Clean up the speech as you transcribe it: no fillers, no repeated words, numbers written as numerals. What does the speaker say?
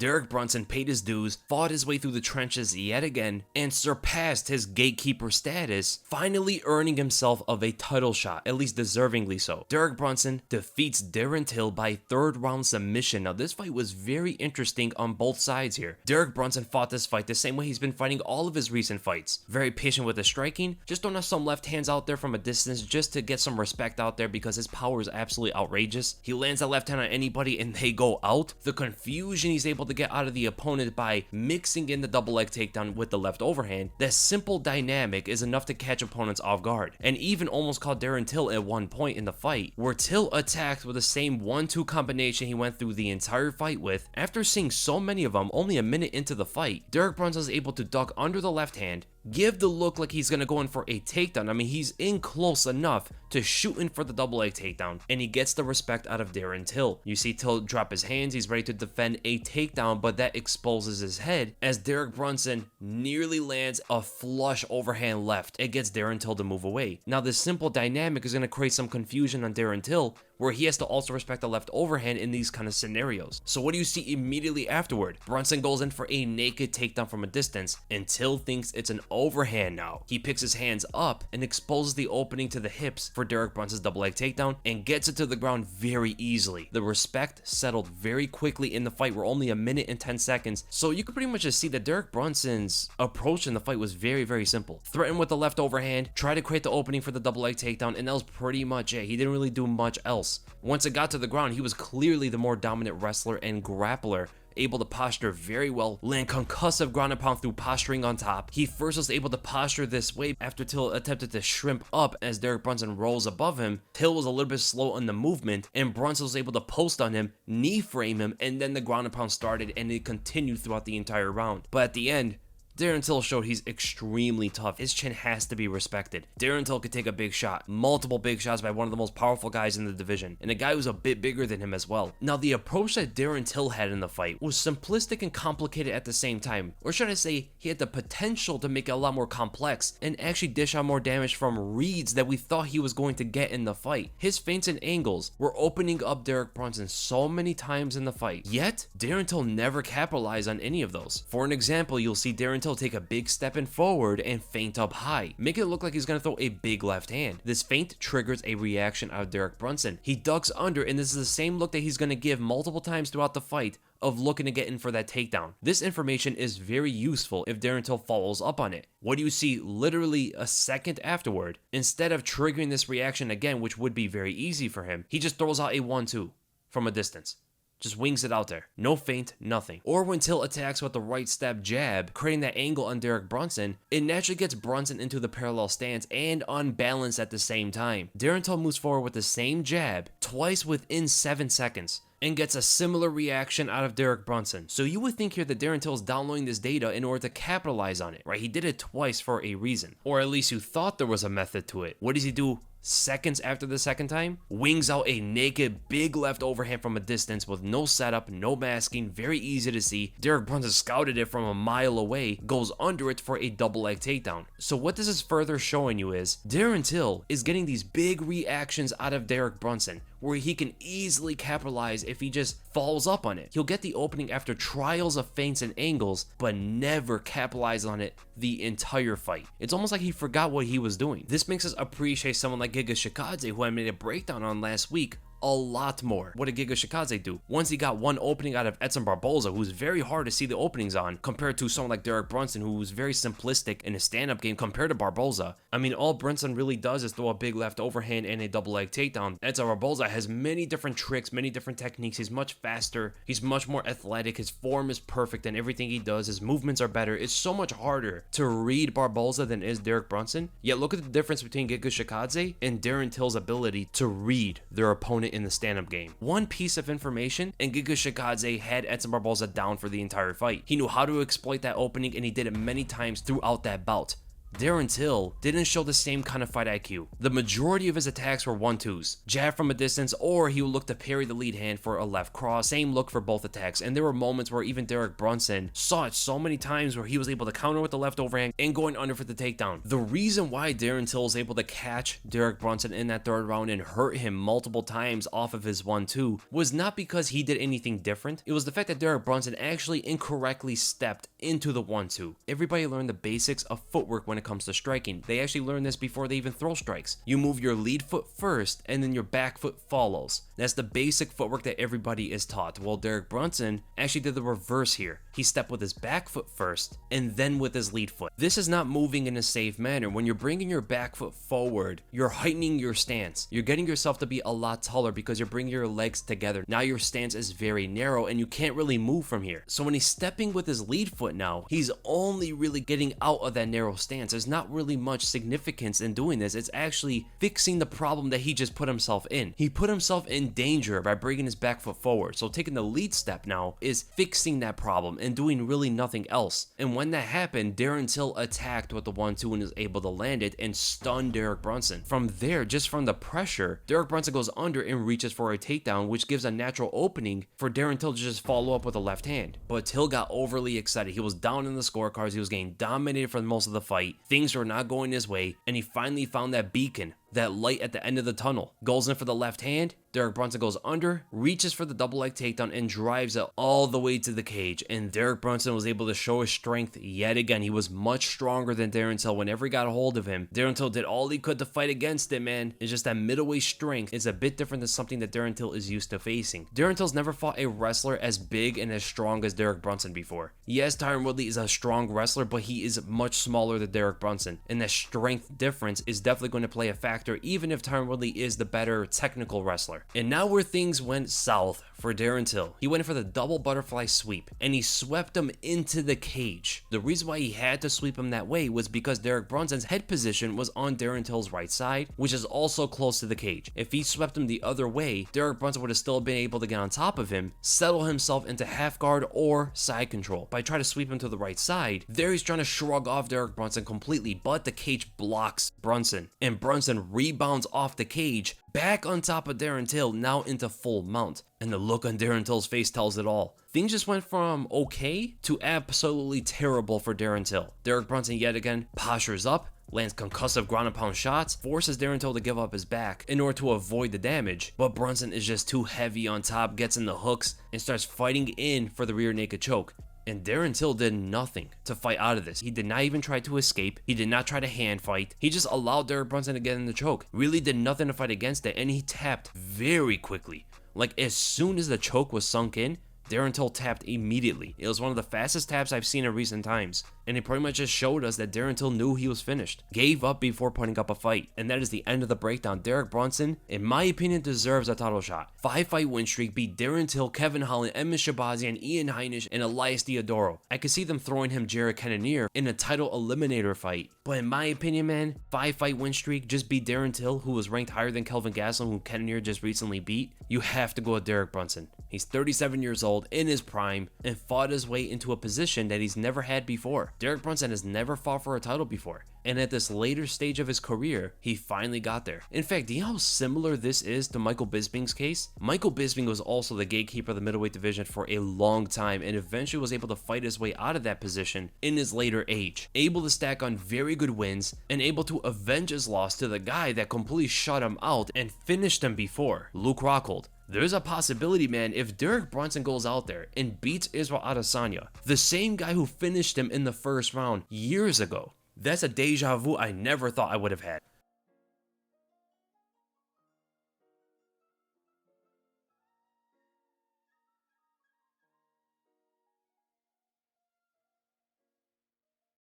Derek Brunson paid his dues, fought his way through the trenches yet again, and surpassed his gatekeeper status, finally earning himself of a title shot, at least deservingly so. Derek Brunson defeats Darren Till by third round submission. Now this fight was very interesting on both sides here. Derek Brunson fought this fight the same way he's been fighting all of his recent fights. Very patient with the striking, just throwing some left hands out there from a distance just to get some respect out there because his power is absolutely outrageous. He lands a left hand on anybody and they go out. The confusion he's able to get out of the opponent by mixing in the double leg takedown with the left overhand, that simple dynamic is enough to catch opponents off guard, and even almost caught Darren Till at one point in the fight, where Till attacked with the same 1-2 combination he went through the entire fight with. After seeing so many of them only a minute into the fight, Derek Brunson was able to duck under the left hand, give the look like he's gonna go in for a takedown. I mean, he's in close enough to shoot in for the double leg takedown, and he gets the respect out of Darren Till. You see Till drop his hands, he's ready to defend a takedown, but that exposes his head as Derek Brunson nearly lands a flush overhand left. It gets Darren Till to move away. Now this simple dynamic is gonna create some confusion on Darren Till, where he has to also respect the left overhand in these kind of scenarios. So what do you see immediately afterward? Brunson goes in for a naked takedown from a distance, and Till thinks it's an overhand now. He picks his hands up and exposes the opening to the hips for Derek Brunson's double leg takedown and gets it to the ground very easily. The respect settled very quickly in the fight. We're only a minute and 10 seconds, so you could pretty much just see that Derek Brunson's approach in the fight was very, very simple. Threaten with the left overhand, try to create the opening for the double leg takedown, and that was pretty much it. He didn't really do much else. Once it got to the ground, he was clearly the more dominant wrestler and grappler, able to posture very well, land concussive ground and pound through posturing on top. He first was able to posture this way after Till attempted to shrimp up as Derek Brunson rolls above him. Till was a little bit slow on the movement, and Brunson was able to post on him, knee frame him, and then the ground and pound started, and it continued throughout the entire round. But at the end, Darren Till showed he's extremely tough. His chin has to be respected. Darren Till could take a big shot, multiple big shots by one of the most powerful guys in the division, and a guy who's a bit bigger than him as well. Now, the approach that Darren Till had in the fight was simplistic and complicated at the same time, or should I say, he had the potential to make it a lot more complex and actually dish out more damage from reads that we thought he was going to get in the fight. His feints and angles were opening up Derek Brunson so many times in the fight, yet Darren Till never capitalized on any of those. For an example, you'll see Darren Till take a big step in forward and feint up high, make it look like he's gonna throw a big left hand. This feint triggers a reaction out of Derek Brunson. He ducks under, and this is the same look that he's gonna give multiple times throughout the fight of looking to get in for that takedown. This information is very useful if Darren Till follows up on it. What do you see literally a second afterward? Instead of triggering this reaction again, which would be very easy for him, he just throws out a 1-2 from a distance. Just wings it out there. No feint, nothing. Or when Till attacks with the right step jab, creating that angle on Derek Brunson, it naturally gets Brunson into the parallel stance and unbalanced at the same time. Darren Till moves forward with the same jab twice within 7 seconds and gets a similar reaction out of Derek Brunson. So you would think here that Darren Till is downloading this data in order to capitalize on it, right? He did it twice for a reason. Or at least you thought there was a method to it. What does he do seconds after the second time? Wings out a naked big left overhand from a distance with no setup, no masking, very easy to see. Derek Brunson scouted it from a mile away, goes under it for a double leg takedown. So what this is further showing you is Darren Till is getting these big reactions out of Derek Brunson, where he can easily capitalize if he just falls up on it. He'll get the opening after trials of feints and angles, but never capitalize on it the entire fight. It's almost like he forgot what he was doing. This makes us appreciate someone like Giga Chikadze, who I made a breakdown on last week, a lot more. What did Giga Chikadze do? Once he got one opening out of Edson Barboza, who's very hard to see the openings on, compared to someone like Derek Brunson, who was very simplistic in his stand-up game compared to Barboza. I mean, all Brunson really does is throw a big left overhand and a double leg takedown. Edson Barboza has many different tricks, many different techniques. He's much faster. He's much more athletic. His form is perfect in everything he does. His movements are better. It's so much harder to read Barboza than is Derek Brunson. Yet look at the difference between Giga Chikadze and Darren Till's ability to read their opponent in the stand-up game. One piece of information, and Giga Chikadze had Edson Barboza down for the entire fight. He knew how to exploit that opening, and he did it many times throughout that bout. Darren Till didn't show the same kind of fight IQ. The majority of his attacks were 1-2s, jab from a distance, or he would look to parry the lead hand for a left cross. Same look for both attacks, and there were moments where even Derek Brunson saw it so many times where he was able to counter with the left overhand and going under for the takedown. The reason why Darren Till was able to catch Derek Brunson in that third round and hurt him multiple times off of his 1-2 was not because he did anything different. It was the fact that Derek Brunson actually incorrectly stepped into the 1-2. Everybody learned the basics of footwork when it comes to striking. They actually learn this before they even throw strikes. You move your lead foot first and then your back foot follows. That's the basic footwork that everybody is taught. Well, Derek Brunson actually did the reverse here. He stepped with his back foot first and then with his lead foot. This is not moving in a safe manner. When you're bringing your back foot forward, you're heightening your stance. You're getting yourself to be a lot taller because you're bringing your legs together. Now your stance is very narrow and you can't really move from here. So when he's stepping with his lead foot now, he's only really getting out of that narrow stance. There's not really much significance in doing this. It's actually fixing the problem that he just put himself in. He put himself in danger by bringing his back foot forward. So taking the lead step now is fixing that problem and doing really nothing else. And when that happened, Darren Till attacked with the 1-2 and is able to land it and stun Derek Brunson. From there, just from the pressure, Derek Brunson goes under and reaches for a takedown, which gives a natural opening for Darren Till to just follow up with a left hand. But Till got overly excited. He was down in the scorecards. He was getting dominated for most of the fight. Things were not going his way, and he finally found that beacon, that light at the end of the tunnel. Goes in for the left hand. Derek Brunson goes under, reaches for the double leg takedown, and drives it all the way to the cage. And Derek Brunson was able to show his strength yet again. He was much stronger than Darren Till whenever he got a hold of him. Darren Till did all he could to fight against it, man. It's just that middleweight strength is a bit different than something that Darren Till is used to facing. Darren Till's never fought a wrestler as big and as strong as Derek Brunson before. Yes, Tyron Woodley is a strong wrestler, but he is much smaller than Derek Brunson. And that strength difference is definitely going to play a factor, even if Tyron Woodley is the better technical wrestler. And now where things went south for Darren Till, he went for the double butterfly sweep and he swept him into the cage. The reason why he had to sweep him that way was because Derek Brunson's head position was on Darren Till's right side, which is also close to the cage. If he swept him the other way, Derek Brunson would have still been able to get on top of him, settle himself into half guard or side control. By trying to sweep him to the right side, there he's trying to shrug off Derek Brunson completely, but the cage blocks Brunson, and Brunson rebounds off the cage back on top of Darren Till, now into full mount. And the look on Darren Till's face tells it all. Things just went from okay to absolutely terrible for Darren Till. Derek Brunson yet again postures up, lands concussive ground and pound shots, forces Darren Till to give up his back in order to avoid the damage, but Brunson is just too heavy on top, gets in the hooks, and starts fighting in for the rear naked choke. And Darren Till did nothing to fight out of this. He did not even try to escape. He did not try to hand fight. He just allowed Derek Brunson to get in the choke. Really did nothing to fight against it, and he tapped very quickly. Like as soon as the choke was sunk in, Darren Till tapped immediately. It was one of the fastest taps I've seen in recent times, and it pretty much just showed us that Darren Till knew he was finished, gave up before putting up a fight, and that is the end of the breakdown. Derek Brunson, in my opinion, deserves a title shot. 5-fight win streak, beat Darren Till, Kevin Holland, Edmund Shabazian, Ian Heinisch, and Elias Diodoro. I could see them throwing him Jared Cannonier in a title eliminator fight, but in my opinion, man, 5-fight win streak, just beat Darren Till, who was ranked higher than Kelvin Gastelum, who Cannonier just recently beat. You have to go with Derek Brunson. He's 37 years old, in his prime, and fought his way into a position that he's never had before. Derek Brunson has never fought for a title before, and at this later stage of his career, he finally got there. In fact, do you know how similar this is to Michael Bisping's case? Michael Bisping was also the gatekeeper of the middleweight division for a long time, and eventually was able to fight his way out of that position in his later age, able to stack on very good wins, and able to avenge his loss to the guy that completely shut him out and finished him before, Luke Rockhold. There's a possibility, man, if Derek Brunson goes out there and beats Israel Adesanya, the same guy who finished him in the first round years ago. That's a deja vu I never thought I would have had.